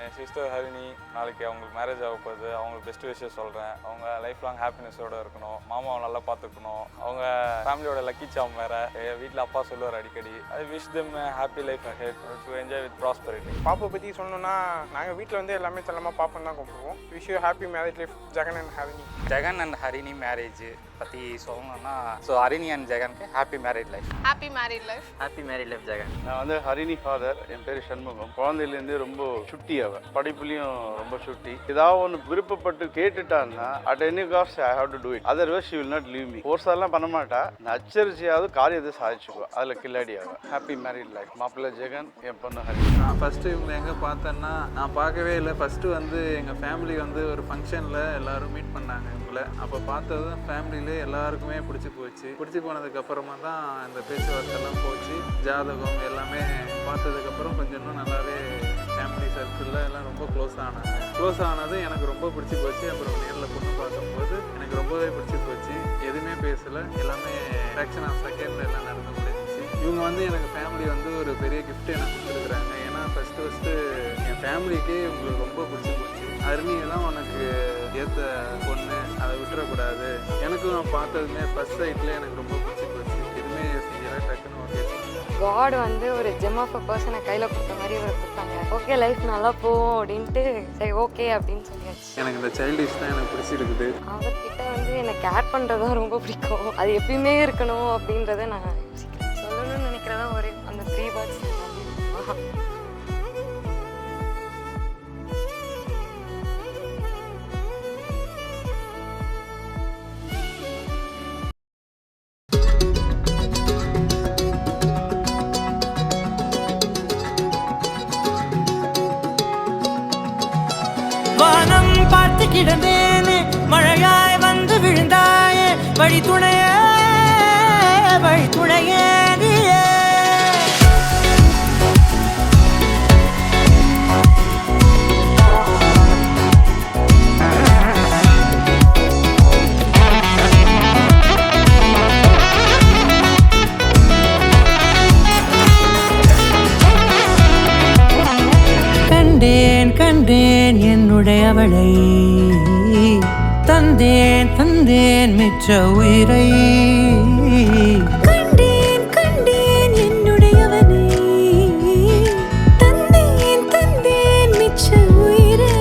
என் sister Harini நாளைக்கு அவங்களுக்கு marriage ஆக போகுது. அவங்களுக்கு பெஸ்ட் விஷயம் சொல்கிறேன். அவங்க லைஃப் லாங் ஹாப்பினஸோடு இருக்கணும். மாமாவை நல்லா பார்த்துக்கணும். அவங்க ஃபேமிலியோட லக்கி சாம் வேறு. வீட்டில் அப்பா சொல்லுவார் அடிக்கடி. I wish them happy life ahead to enjoy with prosperity. பாப்பை பற்றி சொல்லணும்னா நாங்கள் வீட்டில் வந்து எல்லாமே செல்லமாக பாப்பன்னு தான் கூப்பிடுவோம். Wish you happy marriage life Jagan and Harini. Jagan and Harini marriage பற்றி சொல்லணும்னா ஹரிணி அண்ட் ஜெகனுக்கு happy marriage life. Happy married life. Happy marriage life Jagan. நான் வந்து ஹரிணி ஃபாதர். என் பேர் சண்முகம். குழந்தையிலேருந்து ரொம்ப சுட்டி. அவன் படிப்புலையும் ரொம்ப சுட்டி. ஏதாவது ஒன்று விருப்பப்பட்டு கேட்டுட்டான்னா at any cost I have to do it. Otherwise she will not leave me. ஃபோர்ஸெல்லாம் பண்ண மாட்டா. நச்சரிச்சியாவது காரியத்தை சாதிச்சுக்குவா. அதில் கில்லாடி ஆகும். Happy married life. மாப்பிள்ளை ஜெகன், என் பொண்ணு ஹரிணி. நான் ஃபஸ்ட்டு இவங்க எங்கே பார்த்தேன்னா நான் பார்க்கவே இல்லை. ஃபஸ்ட்டு வந்து எங்கள் ஃபேமிலி வந்து ஒரு ஃபங்க்ஷனில் எல்லோரும் மீட் பண்ணாங்க இவங்கள. அப்போ பார்த்தது ஃபேமிலியிலே எல்லாருக்குமே பிடிச்சி போச்சு. பிடிச்சி போனதுக்கப்புறமா தான் இந்த பேச்சுவார்த்தைலாம் போச்சு. ஜாதகம் எல்லாமே பார்த்ததுக்கப்புறம் கொஞ்சம் இன்னும் நல்லாவே ஃபேமிலி சர்க்கிளில் எல்லாம் ரொம்ப க்ளோஸ் ஆனாங்க. க்ளோஸ் ஆனது எனக்கு ரொம்ப பிடிச்சி போச்சு. அப்புறம் நேரில் பொண்ணு பார்க்கும்போது எனக்கு ரொம்பவே பிடிச்சி போச்சு. எதுவுமே பேசலை. எல்லாமே ஃப்ராக்ஷன் ஆஃப் செகண்டில் எல்லாம் நடந்து முடிஞ்சிச்சு. இவங்க வந்து எனக்கு ஃபேமிலி வந்து ஒரு பெரிய கிஃப்ட் எனக்கு கொடுத்துருக்குறாங்க. ஏன்னா ஃபஸ்ட்டு என் ஃபேமிலிக்கே இவங்களுக்கு ரொம்ப பிடிச்சி போச்சு. ஹரிணியை தான் உனக்கு ஏற்ற பொண்ணு, அதை விட்டுறக்கூடாது. எனக்கும் நான் பார்த்ததுமே ஃபஸ்ட் சைட்டில் எனக்கு ரொம்ப பிடிச்சி போச்சு. எதுவுமே செஞ்சல டக்குன்னு ஓகே. காட் வந்து ஒரு ஜெம் ஆஃப் அ பர்சனை கையில் கொடுத்த மாதிரி இவரை கொடுத்தாங்க. ஓகே லைஃப் நல்லா போகும் அப்படின்ட்டு சரி ஓகே அப்படின்னு சொல்லியாச்சு. எனக்கு இந்த சைல்டிஷ் தான் எனக்கு பிடிச்சிருக்குது. அவர்கிட்ட வந்து என்னை கேர் பண்ணுறதும் ரொம்ப பிடிக்கும். அது எப்பயுமே இருக்கணும் அப்படின்றத நான் யோசிக்கிறேன். சொல்லணும்னு நினைக்கிறதா ஒரு அந்த 3 வேர்ட்ஸ். வானம் பார்த்து கிடந்தேனே, மழையாய் வந்து விழுந்தாயே, வழி துணையே நீயே. கண்டேன் என்னுடையவளை, தந்தேன் மிச்ச உயிரை. கண்டேன் என்னுடையவனை, தந்தேன் மிச்ச உயிரை.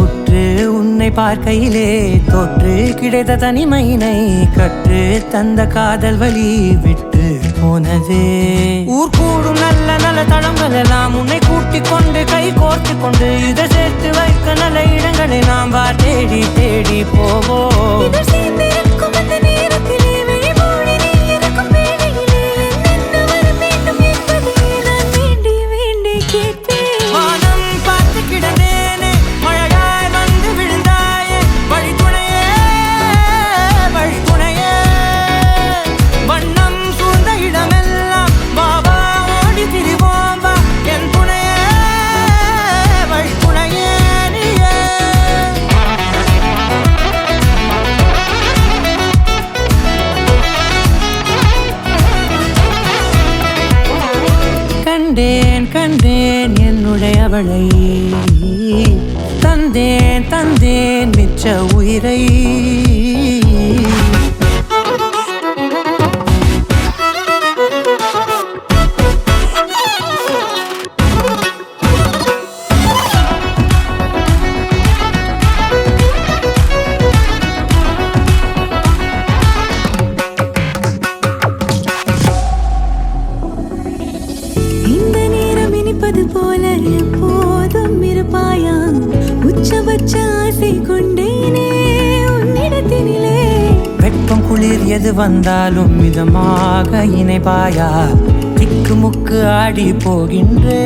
உற்று உன்னை பார்க்கையிலே தொற்று கிடைத்த தனிமையினை கற்று தந்த காதல் வழி விட்டு போனதே. ஊர் கூடும் நல்ல நல்ல தளங்கள் எல்லாம் உன்னை கூட்டிக் கொண்டு கை கோர்த்து கொண்டு இதை சேர்த்து வைக்க நல்ல இடங்களை நாம் வா தேடி தேடி போவோம். வானம் பார்த்து கிடந்தேனே, மழையாய் வந்து விழுந்தாயே, வழி துணையே வண்ணம் சூழ்ந்த இடமெல்லாம் பாபா ஓடி திரிவோம் வா, என் துணையே வழி துணையே நீயே. கண்டேன் என்னுடையவளை, தந்தேன் மிச்ச உயிரை. போல எப்போதும் இருப்பாயா, உச்சபட்ச ஆசை கொண்டேனே உன்னிடத்தினிலே. வெப்பம் குளிர் எது வந்தாலும் மிதமாக இணைப்பாயா, திக்கு முக்கு ஆடி போகின்றே.